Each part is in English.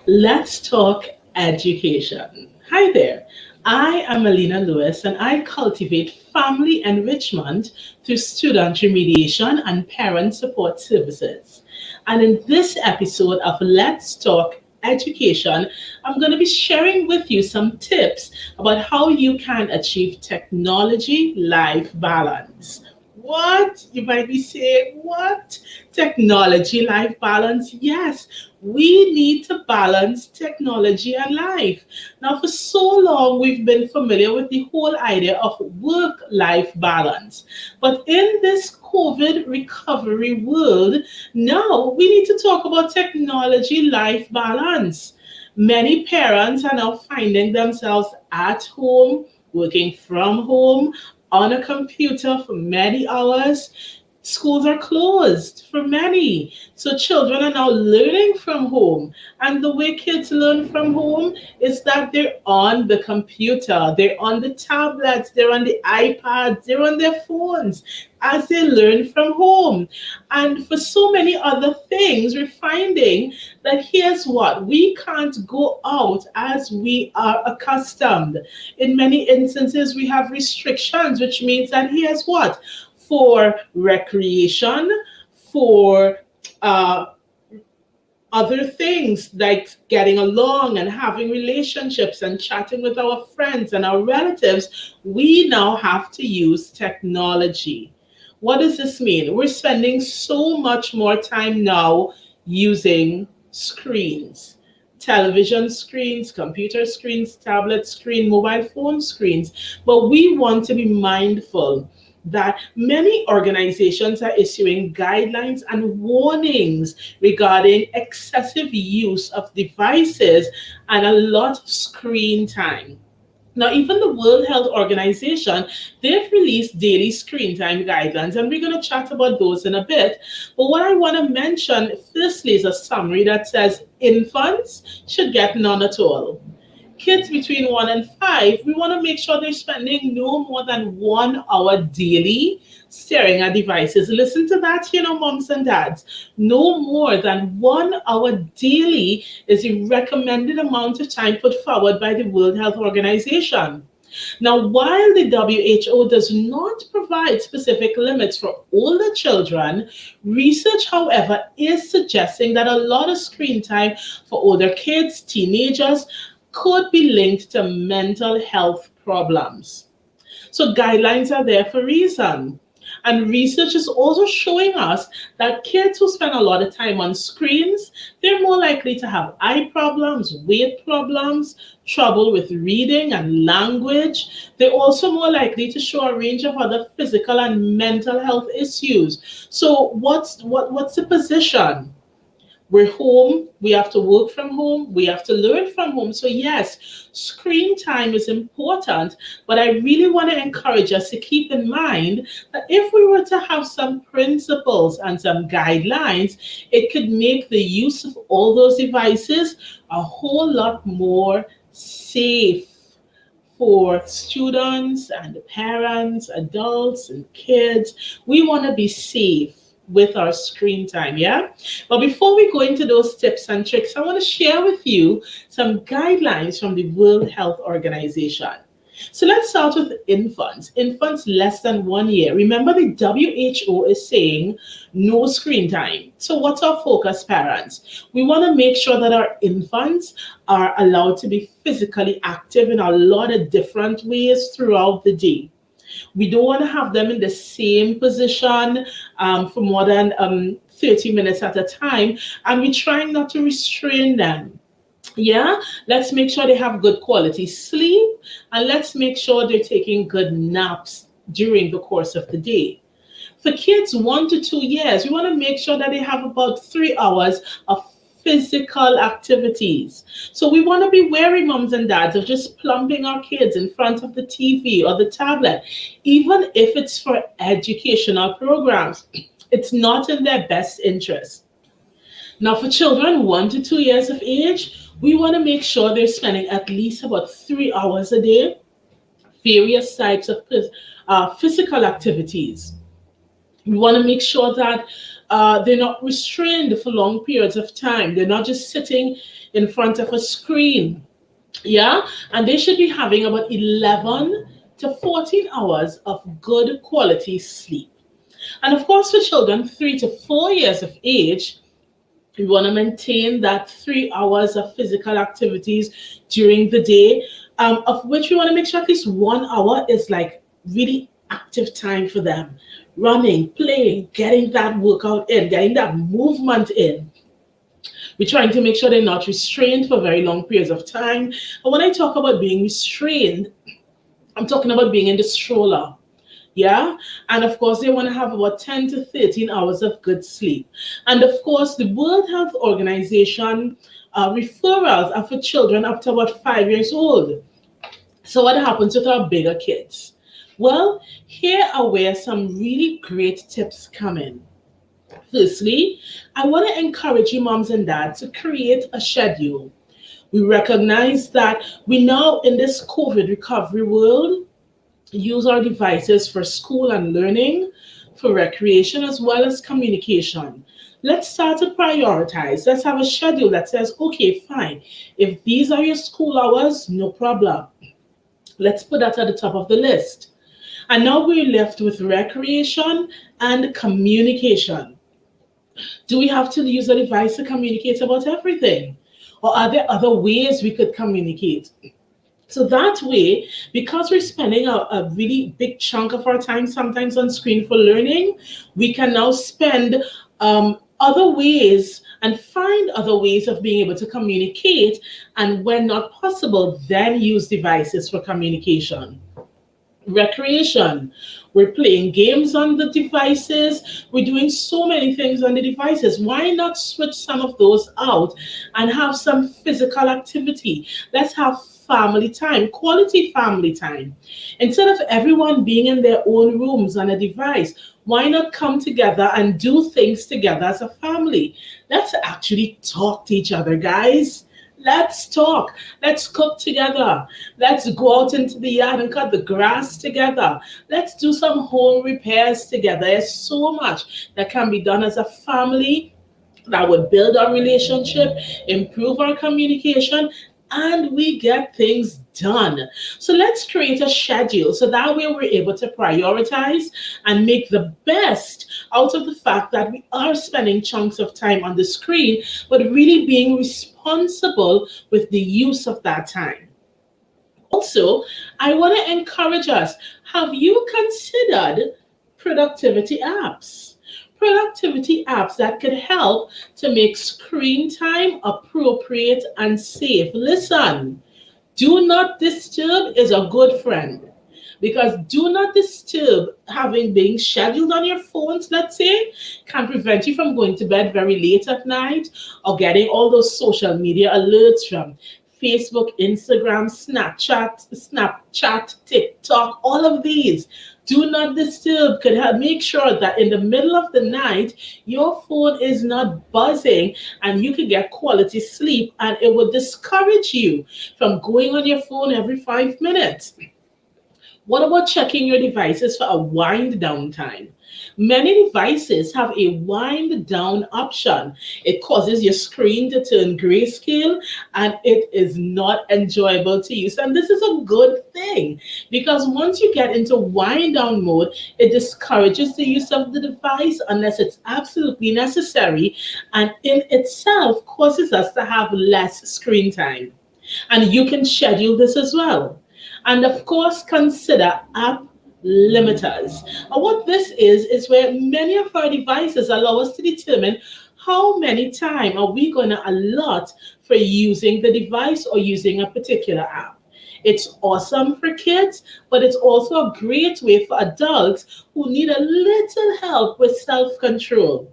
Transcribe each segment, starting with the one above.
Let's talk education. Hi there. I am Alina and I cultivate family enrichment through student remediation and parent support services. And in this episode of Let's Talk Education, I'm going to be sharing with you some tips about how you can achieve technology life balance. What? You might be saying, what? Technology life balance? Yes, we need to balance technology and life. Now, for so long, we've been familiar with the whole idea of work life balance. But in this COVID recovery world, now we need to talk about technology life balance. Many parents are now finding themselves at home, working from home, on a computer for many hours. Schools are closed for many. So children are now learning from home. And the way kids learn from home is that they're on the computer, they're on the tablets, they're on the iPads, they're on their phones as they learn from home. And for so many other things, we're finding that here's what we can't go out as we are accustomed. In many instances, we have restrictions, which means that here's what for recreation, for uh, other things like getting along and having relationships and chatting with our friends and our relatives, we now have to use technology. What does this mean? We're spending so much more time now using screens. Television screens, computer screens, tablet screen, mobile phone screens. But we want to be mindful that many organizations are issuing guidelines and warnings regarding excessive use of devices and a lot of screen time. Now, even the World Health Organization, they've released daily screen time guidelines, and we're going to chat about those in a bit. But what I want to mention firstly is a summary that says infants should get none at all. Kids between 1 and 5, we want to make sure they're spending no more than 1 hour daily staring at devices. Listen to that, moms and dads. No more than 1 hour daily is the recommended amount of time put forward by the World Health Organization. Now, while the WHO does not provide specific limits for older children, research, however, is suggesting that a lot of screen time for older kids, teenagers, could be linked to mental health problems. So guidelines are there for a reason. And research is also showing us that kids who spend a lot of time on screens, they're more likely to have eye problems, weight problems, trouble with reading and language. They're also more likely to show a range of other physical and mental health issues. So what's the position? We're home, we have to work from home, we have to learn from home. So, yes, screen time is important, but I really want to encourage us to keep in mind that if we were to have some principles and some guidelines, it could make the use of all those devices a whole lot more safe for students and parents, adults and kids. We want to be safe with our screen time, yeah? But before we go into those tips and tricks, I want to share with you some guidelines from the World Health Organization. So let's start with infants less than 1 year. Remember, the WHO is saying no screen time. So what's our focus, parents? We want to make sure that our infants are allowed to be physically active in a lot of different ways throughout the day. We don't want to have them in the same position for more than 30 minutes at a time, and we're trying not to restrain them. Yeah, let's make sure they have good quality sleep, and let's make sure they're taking good naps during the course of the day. For kids 1 to 2 years, we want to make sure that they have about 3 hours of physical activities. So we want to be wary, moms and dads, of just plumping our kids in front of the TV or the tablet, even if it's for educational programs. It's not in their best interest. Now, for children 1 to 2 years of age, we want to make sure they're spending at least about 3 hours a day, various types of physical activities. We want to make sure that They're not restrained for long periods of time. They're not just sitting in front of a screen. Yeah, and they should be having about 11 to 14 hours of good quality sleep. And of course, for children 3 to 4 years of age, we want to maintain that 3 hours of physical activities during the day, of which we want to make sure at least 1 hour is like really active time for them. Running, playing, getting that workout in, getting that movement in. We're trying to make sure they're not restrained for very long periods of time. And when I talk about being restrained, I'm talking about being in the stroller. Yeah. And of course, they want to have about 10 to 13 hours of good sleep. And of course, the World Health Organization referrals are for children up to about 5 years old. So, what happens with our bigger kids? Well, here are where some really great tips come in. Firstly, I want to encourage you, moms and dads, to create a schedule. We recognize that we now, in this COVID recovery world, use our devices for school and learning, for recreation, as well as communication. Let's start to prioritize. Let's have a schedule that says, okay, fine. If these are your school hours, no problem. Let's put that at the top of the list. And now we're left with recreation and communication. Do we have to use a device to communicate about everything? Or are there other ways we could communicate? So that way, because we're spending a really big chunk of our time sometimes on screen for learning, we can now spend other ways and find other ways of being able to communicate. And when not possible, then use devices for communication. Recreation. We're playing games on the devices. We're doing so many things on the devices. Why not switch some of those out and have some physical activity? Let's have family time, quality family time. Instead of everyone being in their own rooms on a device, why not come together and do things together as a family? Let's actually talk to each other, guys. Let's talk. Let's cook together. Let's go out into the yard and cut the grass together. Let's do some home repairs together. There's so much that can be done as a family that would build our relationship, improve our communication, and we get things done. So let's create a schedule so that way we're able to prioritize and make the best out of the fact that we are spending chunks of time on the screen, but really being responsible with the use of that time. Also, I want to encourage us. Have you considered productivity apps? Productivity apps that could help to make screen time appropriate and safe. Listen, do not disturb is a good friend, because do not disturb having being scheduled on your phones, let's say, can prevent you from going to bed very late at night or getting all those social media alerts from Facebook, Instagram, Snapchat, TikTok, all of these. Do not disturb could help make sure that in the middle of the night, your phone is not buzzing and you can get quality sleep, and it will discourage you from going on your phone every 5 minutes. What about checking your devices for a wind down time? Many devices have a wind down option. It causes your screen to turn grayscale and it is not enjoyable to use. And this is a good thing, because once you get into wind down mode, it discourages the use of the device unless it's absolutely necessary, and in itself causes us to have less screen time. And you can schedule this as well. And of course, consider app limiters. And what this is where many of our devices allow us to determine how many time are we going to allot for using the device or using a particular app. It's awesome for kids, but it's also a great way for adults who need a little help with self-control.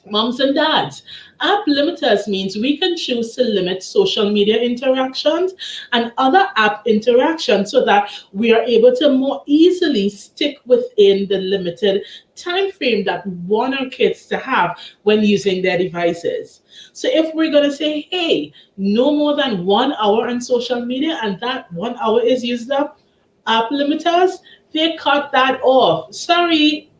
Moms and dads, app limiters means we can choose to limit social media interactions and other app interactions so that we are able to more easily stick within the limited time frame that we want our kids to have when using their devices. So if we're going to say, hey, no more than 1 hour on social media and that 1 hour is used up, app limiters, they cut that off. Sorry,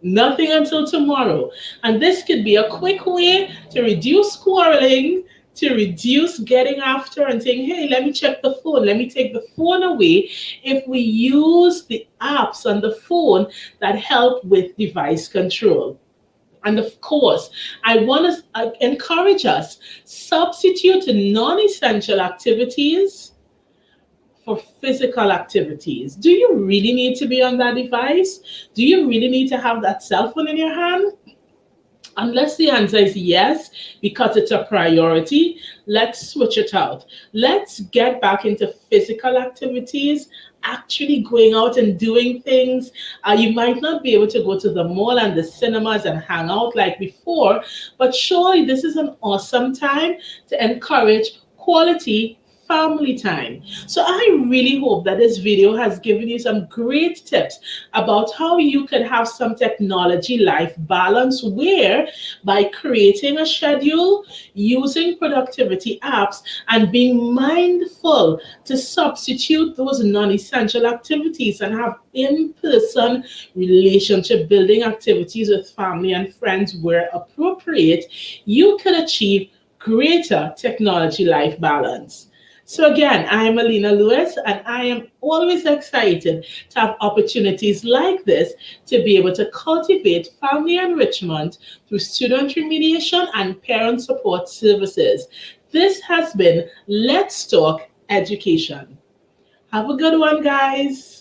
Nothing until tomorrow. And this could be a quick way to reduce quarreling, to reduce getting after and saying, hey, let me check the phone, let me take the phone away, if we use the apps on the phone that help with device control. And of course, I want to encourage us, substitute non-essential activities for physical activities. Do you really need to be on that device? Do you really need to have that cell phone in your hand? Unless the answer is yes, because it's a priority, let's switch it out. Let's get back into physical activities, actually going out and doing things. You might not be able to go to the mall and the cinemas and hang out like before, but surely this is an awesome time to encourage quality family time. So I really hope that this video has given you some great tips about how you can have some technology life balance, where by creating a schedule, using productivity apps, and being mindful to substitute those non-essential activities and have in-person relationship building activities with family and friends where appropriate, you can achieve greater technology life balance. So again, I am Alina Lewis, and I am always excited to have opportunities like this to be able to cultivate family enrichment through student remediation and parent support services. This has been Let's Talk Education. Have a good one, guys.